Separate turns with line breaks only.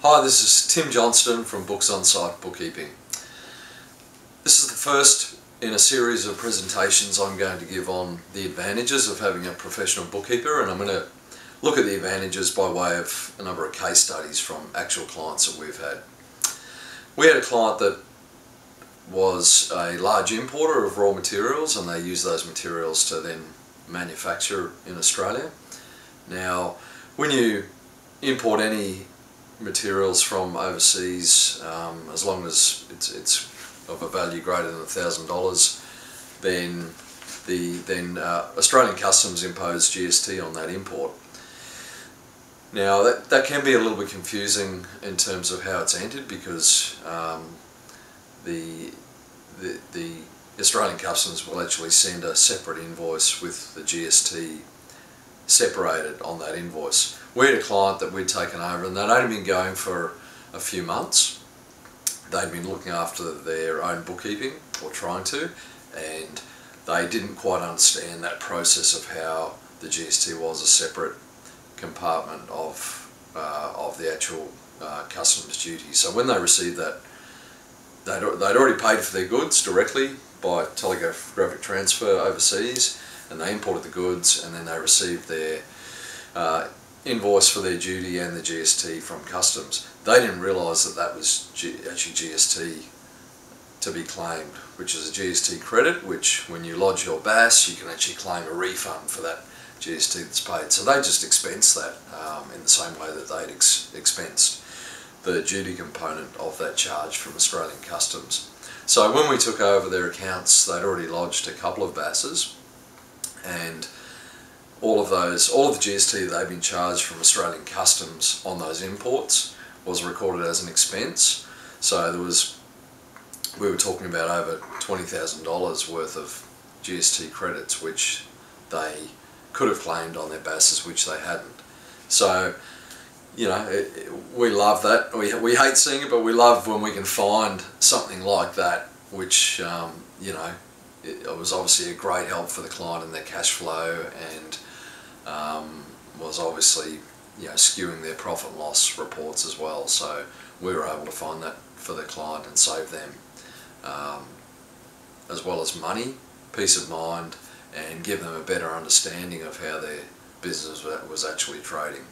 Hi, this is Tim Johnston from Books on Site Bookkeeping. This is the first in a series of presentations I'm going to give on the advantages of having a professional bookkeeper, and I'm going to look at the advantages by way of a number of case studies from actual clients that we've had. We had a client that was a large importer of raw materials, and they use those materials to then manufacture in Australia. Now, when you import any materials from overseas, as long as it's of a value greater than $1,000, then Australian Customs impose GST on that import. Now that can be a little bit confusing in terms of how it's entered, because the Australian Customs will actually send a separate invoice with the GST separated on that invoice. We had a client that we'd taken over, and they'd only been going for a few months. They'd been looking after their own bookkeeping, or trying to, and they didn't quite understand that process of how the GST was a separate compartment of the actual customs duty. So when they received that, they'd already paid for their goods directly by telegraphic transfer overseas, and they imported the goods, and then they received their invoice for their duty and the GST from customs. They didn't realise that that was actually GST to be claimed, which is a GST credit, which when you lodge your BAS you can actually claim a refund for that GST that's paid. So they just expense that in the same way that they'd expensed the duty component of that charge from Australian Customs. So when we took over their accounts, they'd already lodged a couple of BASs, and all of the GST that they've been charged from Australian Customs on those imports was recorded as an expense. So we were talking about over $20,000 worth of GST credits which they could have claimed on their BASs, which they hadn't. So, you know, we love that. We hate seeing it, but we love when we can find something like that, which, you know, it was obviously a great help for the client in their cash flow, and was obviously, you know, skewing their profit and loss reports as well. So we were able to find that for the client and save them, as well as money, peace of mind, and give them a better understanding of how their business was actually trading.